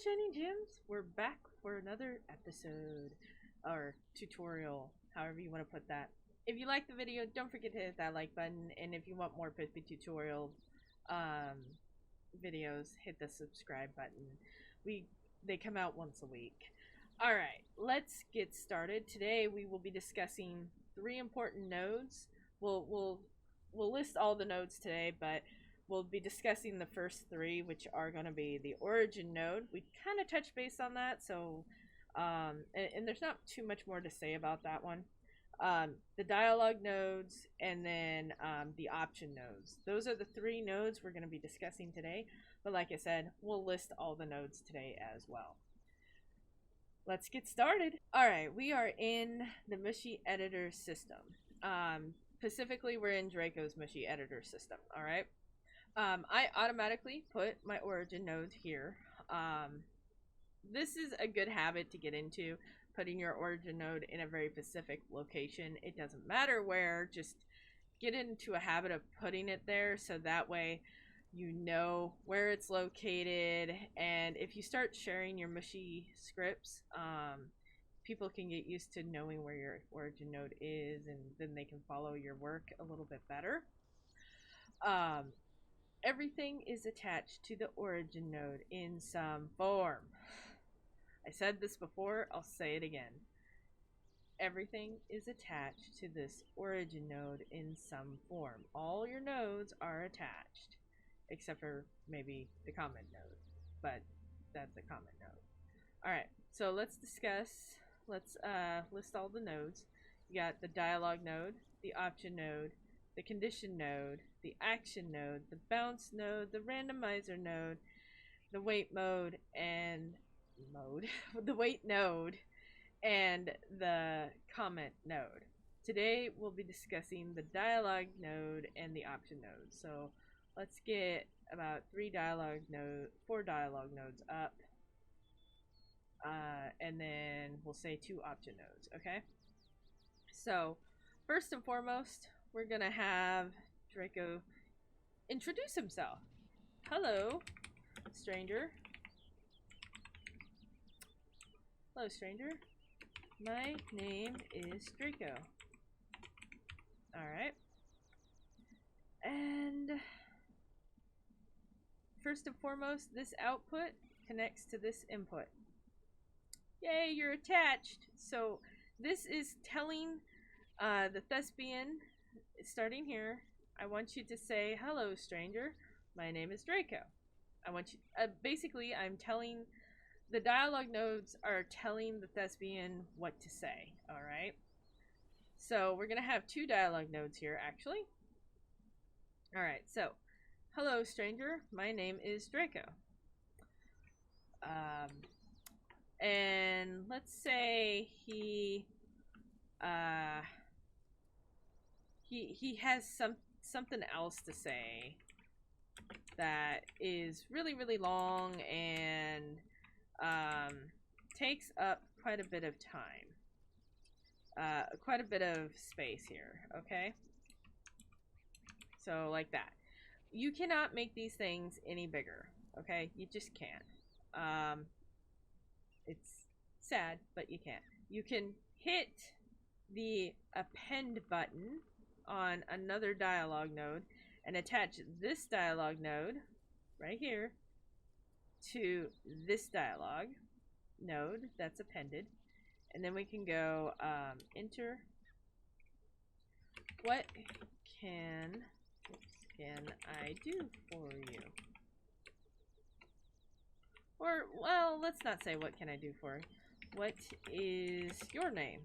Shining Gems, we're back for another episode or tutorial, however you want to put that. If you like the video, don't forget to hit that like button, and if you want more Pippi tutorial videos, hit the subscribe button. They come out once a week. Alright, let's get started. Today we will be discussing 3 important nodes. We'll list all the nodes today, but we'll be discussing the first 3, which are going to be the origin node. We kind of touched base on that, so and there's not too much more to say about that one. The dialogue nodes, and then the option nodes. Those are the 3 nodes we're going to be discussing today, but like I said, we'll list all the nodes today as well. Let's get started. Alright, we are in the Mushi Editor system. Specifically, we're in Draco's Mushi Editor system, alright? I automatically put my origin nodes here. This is a good habit to get into, putting your origin node in a very specific location. It doesn't matter where, just get into a habit of putting it there so that way you know where it's located. And if you start sharing your Mushi scripts, people can get used to knowing where your origin node is, and then they can follow your work a little bit better. Everything is attached to the origin node in some form. I said this before, I'll say it again. Everything is attached to this origin node in some form. All your nodes are attached, except for maybe the comment node, but that's a comment node. Alright, so let's list all the nodes. You got the dialogue node, the option node, the condition node, the action node, the bounce node, the randomizer node, the wait mode, and the wait node, and the comment node. Today we'll be discussing the dialogue node and the option node. So let's get about 4 dialogue nodes up, and then we'll say 2 option nodes. Okay. So first and foremost, we're gonna have Draco introduce himself. Hello, stranger. Hello, stranger. My name is Draco. Alright. And first and foremost, this output connects to this input. Yay, you're attached. So this is telling the thespian, starting here, I want you to say, hello, stranger. My name is Draco. I want you, basically, I'm telling, the dialogue nodes are telling the thespian what to say, alright? So we're going to have 2 dialogue nodes here, actually. Alright, so, hello, stranger. My name is Draco. And let's say he has something else to say that is really long and takes up quite a bit of time, quite a bit of space here. Okay, so like that. You cannot make these things any bigger. Okay, you just can't. It's sad, but you can't. You can hit the append button on another dialogue node and attach this dialogue node right here to this dialogue node that's appended, and then we can go enter. What can I do for you? Or, well, let's not say what can I do for you. What is your name?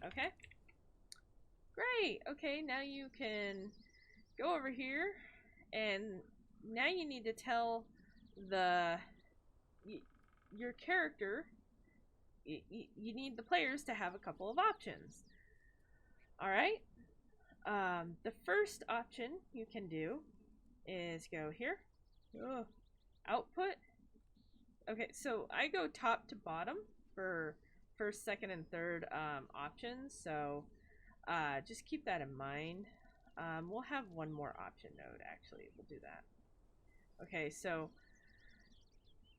Okay. Great. Okay, now you can go over here, and now you need to tell your character, you need the players to have a couple of options. Alright? The first option you can do is go here. Output. Okay, so I go top to bottom for first, second, and third options, so just keep that in mind. We'll have one more option node, actually. We'll do that. Okay, so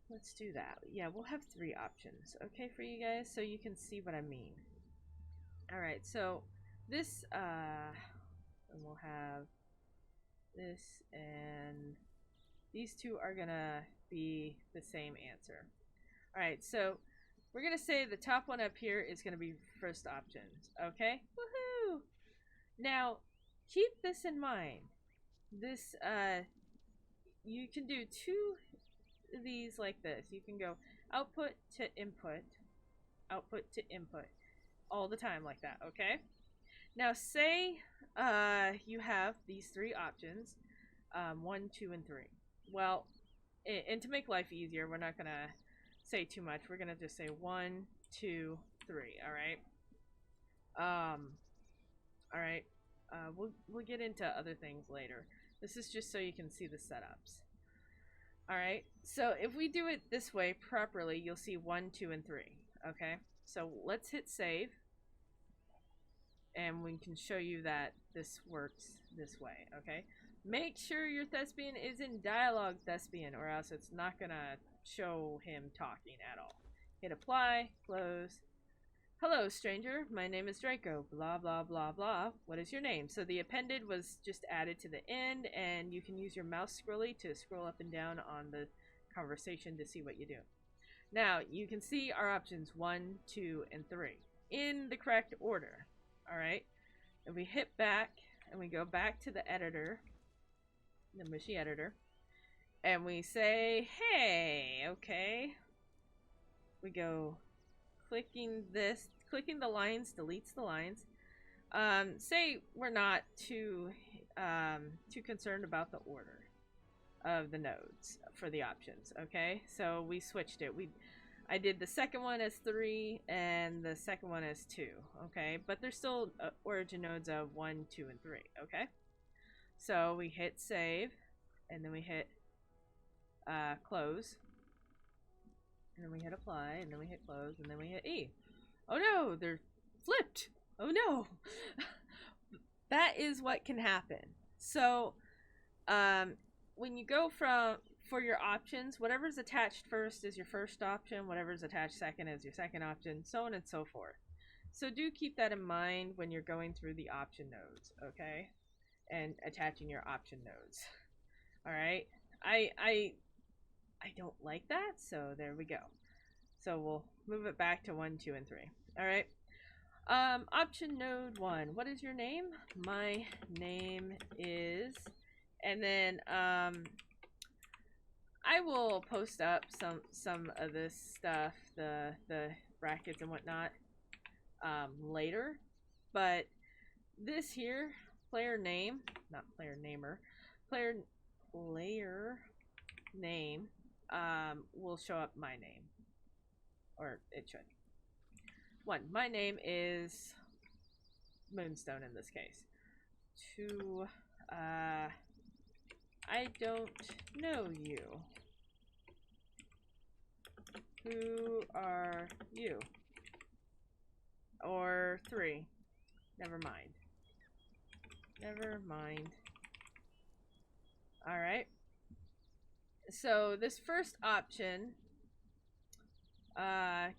let's do that. Yeah, we'll have 3 options, okay, for you guys, so you can see what I mean. Alright, so this, and we'll have this, and these two are gonna be the same answer. Alright, so we're gonna say the top one up here is gonna be first options, okay? Woohoo! Now, keep this in mind. This, you can do 2 of these like this. You can go output to input all the time like that, okay? Now say you have these 3 options, 1, 2, and 3. Well, and to make life easier, we're not gonna say too much. We're gonna just say 1, 2, 3. All right. All right. We'll get into other things later. This is just so you can see the setups. All right. So if we do it this way properly, you'll see 1, 2, and 3. Okay. So let's hit save, and we can show you that this works this way. Okay. Make sure your thespian is in dialogue thespian, or else it's not gonna show him talking at all. Hit apply, close. Hello, stranger. My name is Draco. Blah, blah, blah, blah. What is your name? So the appended was just added to the end, and you can use your mouse scrolly to scroll up and down on the conversation to see what you do. Now, you can see our options 1, 2, and 3 in the correct order. All right. And we hit back, and we go back to the editor, the Mushi Editor, and we say, hey, okay. We go clicking the lines deletes the lines. Say we're not too concerned about the order of the nodes for the options, okay? So we switched it. I did the second one as 3 and the second one as 2, okay? But there's still origin nodes of 1, 2, and 3, okay? So we hit save, and then we hit close, and then we hit apply, and then we hit close, and then we hit E. Oh no, they're flipped. Oh no. That is what can happen. So when you go for your options, whatever's attached first is your first option, whatever's attached second is your second option, so on and so forth. So do keep that in mind when you're going through the option nodes, okay? And attaching your option nodes. All right. I don't like that, so there we go. So we'll move it back to 1, 2, and 3. All right. Option node 1. What is your name? My name is, and then I will post up some of this stuff, the brackets and whatnot, later. But this here, player name, not player namer, player name, will show up my name, or it should. 1, my name is Moonstone in this case. 2, I don't know you. Who are you? Or 3, never mind. Never mind. All right. So this first option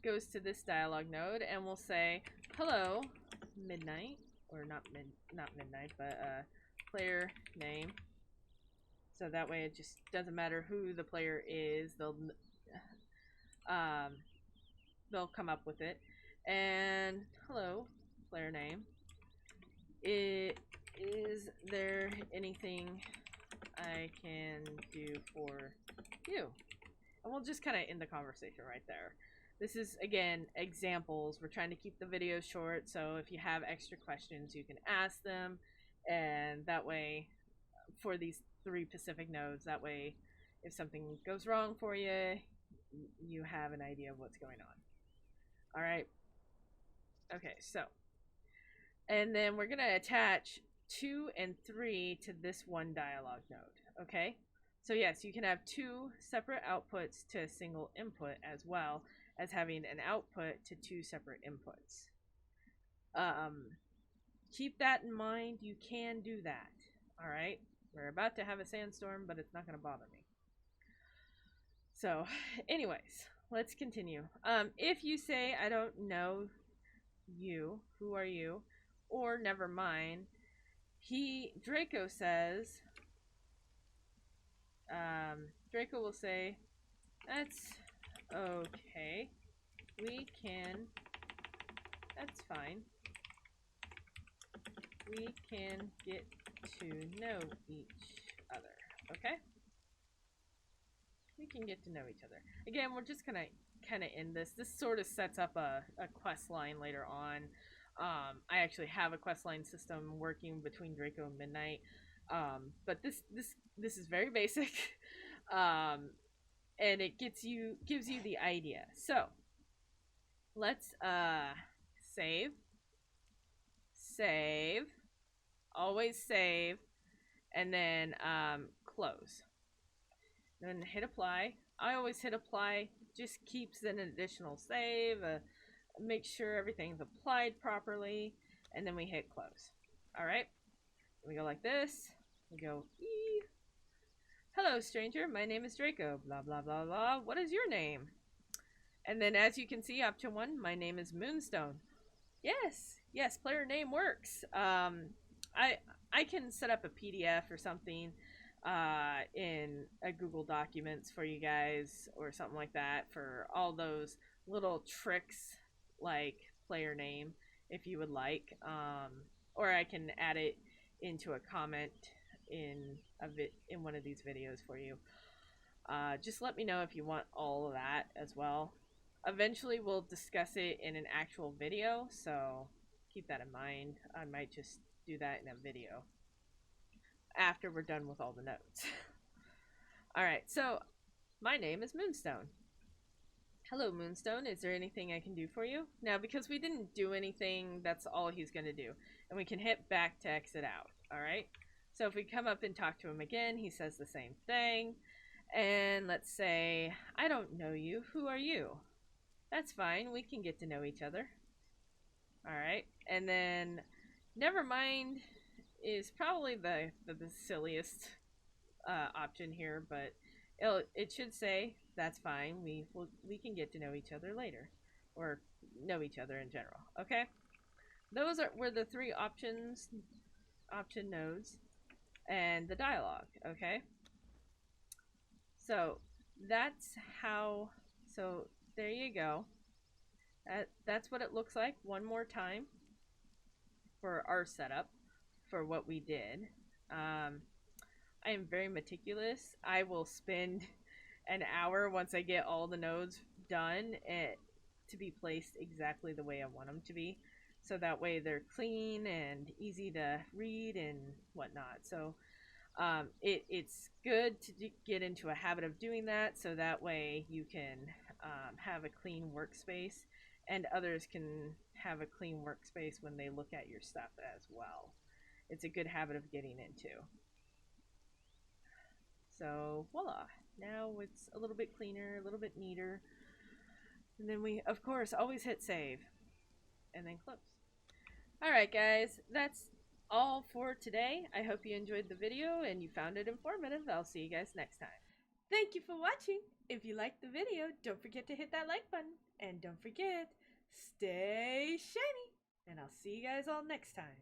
goes to this dialogue node, and we'll say, hello, midnight, or not midnight, but player name. So that way it just doesn't matter who the player is, they'll come up with it. And hello, player name. Is there anything I can do for you? And we'll just kind of end the conversation right there. This is, again, examples. We're trying to keep the video short, so if you have extra questions, you can ask them. And that way, for these 3 Pacific nodes, that way, if something goes wrong for you, you have an idea of what's going on. All right. Okay, so. And then we're going to attach 2 and 3 to this one dialogue node, okay? So yes, you can have 2 separate outputs to a single input, as well as having an output to 2 separate inputs. Keep that in mind. You can do that, all right? We're about to have a sandstorm, but it's not going to bother me. So, anyways, let's continue. If you say, I don't know you, who are you? Or never mind, Draco says, Draco will say, that's okay. We can, that's fine. We can get to know each other, okay? We can get to know each other. Again, we're just gonna kind of end this. This sort of sets up a quest line later on. I actually have a quest line system working between Draco and Midnight, but this is very basic, and it gives you the idea. So let's save, always save, and then close. Then hit apply. I always hit apply, just keeps an additional save, make sure everything's applied properly, and then we hit close. Alright, we go like this, we go ee. Hello stranger, my name is Draco, blah blah blah blah, what is your name? And then as you can see, option 1, my name is Moonstone. Yes, player name works. I can set up a PDF or something in a Google Documents for you guys or something like that for all those little tricks like player name if you would like, or I can add it into a comment in one of these videos for you. Just let me know if you want all of that as well. Eventually we'll discuss it in an actual video, so keep that in mind. I might just do that in a video after we're done with all the notes. Alright, so my name is Moonstone. Hello Moonstone, is there anything I can do for you? Now because we didn't do anything, that's all he's going to do. And we can hit back to exit out, alright? So if we come up and talk to him again, he says the same thing. And let's say, I don't know you, who are you? That's fine, we can get to know each other. Alright, and then never mind is probably the silliest option here, but it should say that's fine. We can get to know each other later, or know each other in general. Okay, those were the 3 option nodes and the dialogue. Okay, so that's how. So there you go. That's what it looks like one more time for our setup for what we did. I am very meticulous. I will spend an hour once I get all the nodes done to be placed exactly the way I want them to be. So that way they're clean and easy to read and whatnot. So it's good to get into a habit of doing that, so that way you can have a clean workspace and others can have a clean workspace when they look at your stuff as well. It's a good habit of getting into. So voila, now it's a little bit cleaner, a little bit neater. And then we, of course, always hit save and then close. Alright guys, that's all for today. I hope you enjoyed the video and you found it informative. I'll see you guys next time. Thank you for watching. If you liked the video, don't forget to hit that like button. And don't forget, stay shiny. And I'll see you guys all next time.